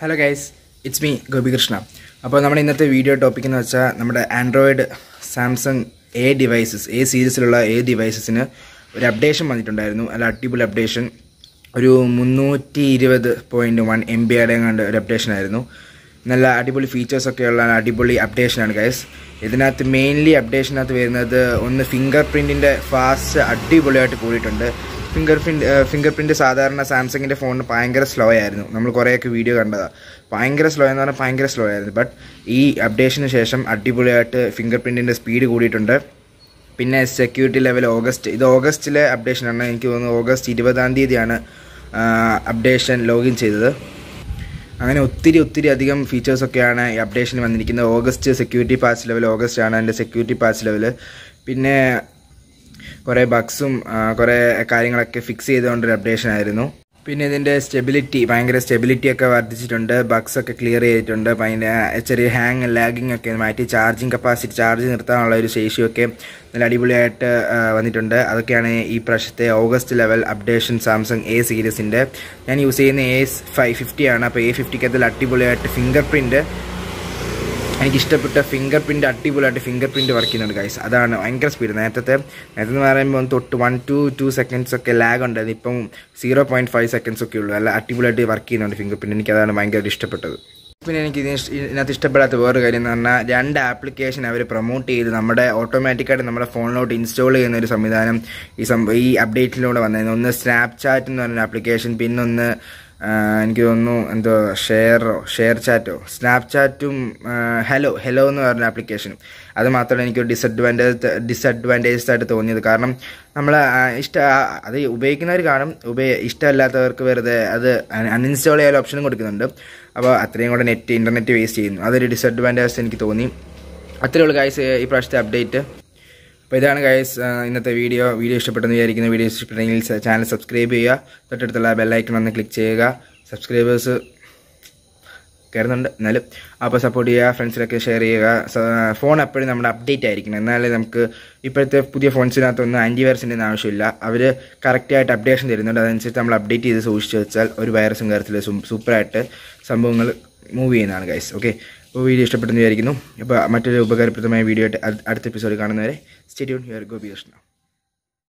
Hello guys, it's me Gopikrishna. അപ്പോൾ നമ്മുടെ ഇന്നത്തെ വീഡിയോ ടോപ്പിക് എന്ന് വെച്ചാൽ നമ്മുടെ Android Samsung A devices A സീരീസിലുള്ള A ഡിവൈസസിന് ഒരു അപ്ഡേഷൻ വന്നിട്ടുണ്ടായിരുന്നു. അല്ല അടിപൊളി അപ്ഡേഷൻ. ഒരു 320.1 MB കണ്ട ഒരു അപ്ഡേഷൻ ആയിരുന്നു. നല്ല അടിപൊളി ഫീച്ചേഴ്സ് ഒക്കെ ഉള്ള അടിപൊളി അപ്ഡേഷനാണ് ഗൈസ്. ഇതിനകത്ത് മെയിൻലി അപ്ഡേഷനകത്ത് വരുന്നത് ഒന്ന് ഫിംഗർ പ്രിൻറ്റിൻ്റെ ഫാസ്റ്റ് അടിപൊളിയായിട്ട് കൂടിയിട്ടുണ്ട്. ഫിംഗർ സാധാരണ സാംസങ്ങിൻ്റെ ഫോണിന് ഭയങ്കര സ്ലോ ആയിരുന്നു. നമ്മൾ കുറേയൊക്കെ വീഡിയോ കണ്ടതാണ്. ഭയങ്കര സ്ലോ എന്ന് പറഞ്ഞാൽ ഭയങ്കര സ്ലോ ആയിരുന്നു. ബട്ട് ഈ അപ്ഡേഷന് ശേഷം അടിപൊളിയായിട്ട് ഫിംഗർ പ്രിൻറ്റിൻ്റെ സ്പീഡ് കൂടിയിട്ടുണ്ട്. പിന്നെ സെക്യൂരിറ്റി ലെവൽ ഇത് ഓഗസ്റ്റിലെ അപ്ഡേഷനാണ്. എനിക്ക് തോന്നുന്നു ഓഗസ്റ്റ് 20-ാം തീയതിയാണ് അപ്ഡേഷൻ ലോഗിൻ ചെയ്തത്. അങ്ങനെ ഒത്തിരി അധികം ഫീച്ചേഴ്സൊക്കെയാണ് ഈ അപ്ഡേഷന് വന്നിരിക്കുന്നത്. August security patch level August ആണ് എൻ്റെ സെക്യൂരിറ്റി പാച്ച് ലെവൽ. പിന്നെ കുറേ ബഗ്സും കുറേ കാര്യങ്ങളൊക്കെ ഫിക്സ് ചെയ്തുകൊണ്ടൊരു അപ്ഡേഷൻ ആയിരുന്നു. പിന്നെ ഇതിൻ്റെ ഭയങ്കര സ്റ്റെബിലിറ്റിയൊക്കെ വർദ്ധിച്ചിട്ടുണ്ട്. ബഗ്സൊക്കെ ക്ലിയർ ചെയ്തിട്ടുണ്ട്. ഭയങ്കര ചെറിയ ലാഗിങ് ഒക്കെ മാറ്റി ചാർജ് നിർത്താനുള്ള ഒരു ശേഷിയൊക്കെ നല്ല അടിപൊളിയായിട്ട് വന്നിട്ടുണ്ട്. അതൊക്കെയാണ് ഈ പ്രാവശ്യത്തെ August level updation Samsung A സീരീസിൻ്റെ. ഞാൻ യൂസ് ചെയ്യുന്ന A50 ആണ്. അപ്പോൾ A50 അടിപൊളിയായിട്ട് എനിക്കിഷ്ടപ്പെട്ട ഫിംഗർ പ്രിൻ്റ് അടിപൊളിയായിട്ട് ഫിംഗർ പ്രിൻറ്റ് വർക്ക് ചെയ്യുന്നുണ്ട് ഗൈസ്. അതാണ് ഭയങ്കര സ്പീഡ്. നേരത്തെ എന്ന് പറയുമ്പോൾ 1 to 2 seconds ഒക്കെ ലാഗ് ഉണ്ടായിരുന്നു. ഇപ്പം 0.5 seconds ഒക്കെ ഉള്ളൂ. നല്ല അടിപൊളിയായിട്ട് വർക്ക് ചെയ്യുന്നുണ്ട് ഫിംഗർ പ്രിൻറ്റ്. എനിക്കതാണ് ഭയങ്കര ഇഷ്ടപ്പെട്ടത്. പിന്നെ എനിക്ക് ഇതിനകത്ത് ഇഷ്ടപ്പെടാത്ത വേറൊരു കാര്യം എന്ന് പറഞ്ഞാൽ 2 ആപ്ലിക്കേഷൻ അവർ പ്രൊമോട്ട് ചെയ്ത് നമ്മുടെ ഓട്ടോമാറ്റിക്കായിട്ട് നമ്മുടെ ഫോണിലോട്ട് ഇൻസ്റ്റാൾ ചെയ്യുന്ന ഒരു സംവിധാനം ഈ അപ്ഡേറ്റിലൂടെ വന്നിരുന്നു. ഒന്ന് സ്നാപ്ചാറ്റ് എന്ന് പറഞ്ഞ ആപ്ലിക്കേഷൻ, പിന്നൊന്ന് എനിക്ക് തോന്നുന്നു എന്തോ ഷെയർ ചാറ്റോ സ്നാപ്ചാറ്റും ഹലോ എന്ന് പറഞ്ഞ ആപ്ലിക്കേഷനും. അത് മാത്രമല്ല എനിക്കൊരു ഡിസഡ്വാൻറ്റേജസ് ആയിട്ട് തോന്നിയത്. കാരണം നമ്മൾ അത് ഉപയോഗിക്കുന്നവർ കാണും, ഇഷ്ടമല്ലാത്തവർക്ക് വെറുതെ അത് അൺഇൻസ്റ്റാൾ ചെയ്യാൻ ഓപ്ഷനും കൊടുക്കുന്നുണ്ട്. അപ്പോൾ അത്രയും കൂടെ ഇൻ്റർനെറ്റ് വേസ്റ്റ് ചെയ്യുന്നു. അതൊരു ഡിസഡ്വാൻറ്റേജ് എനിക്ക് തോന്നി. അത്രയേ ഉള്ളൂ ഗൈസ് ഈ പ്രാവശ്യത്തെ അപ്ഡേറ്റ്. അപ്പോൾ ഇതാണ് ഗൈസ് ഇന്നത്തെ വീഡിയോ ഇഷ്ടപ്പെട്ടെന്ന് വിചാരിക്കുന്ന. വീഡിയോ ഇഷ്ടപ്പെട്ടെങ്കിൽ ചാനൽ സബ്സ്ക്രൈബ് ചെയ്യുക. തൊട്ടടുത്തുള്ള ബെല്ലൈക്കൺ ഒന്ന് ക്ലിക്ക് ചെയ്യുക. സബ്സ്ക്രൈബേഴ്സ് കയറുന്നുണ്ട് എന്നാലും. അപ്പോൾ സപ്പോർട്ട് ചെയ്യുക, ഫ്രണ്ട്സിലൊക്കെ ഷെയർ ചെയ്യുക. ഫോൺ എപ്പോഴും നമ്മുടെ അപ്ഡേറ്റ് ആയിരിക്കണം. എന്നാലേ നമുക്ക് ഇപ്പോഴത്തെ പുതിയ ഫോൺസിനകത്തൊന്നും ആൻറ്റിവൈറസിൻ്റെ ആവശ്യമില്ല. അവർ കറക്റ്റായിട്ട് അപ്ഡേഷൻ തരുന്നുണ്ട്. അതനുസരിച്ച് നമ്മൾ അപ്ഡേറ്റ് ചെയ്ത് സൂക്ഷിച്ച് വെച്ചാൽ ഒരു വൈറസും കയറത്തില്ല. സൂപ്പറായിട്ട് സംഭവങ്ങൾ മൂവ് ചെയ്യുന്നതാണ് ഗൈസ്. ഓക്കെ, അപ്പോൾ വീഡിയോ ഇഷ്ടപ്പെട്ടെന്ന് വിചാരിക്കുന്നു. അപ്പോൾ മറ്റൊരു ഉപകാരപ്രദമായ വീഡിയോ ആയിട്ട് അടുത്ത എപ്പിസോഡ് കാണുന്നവരെ സ്റ്റേ ട്യൂൺഡ്. ഹിയർ ഗോപികൃഷ്ണ.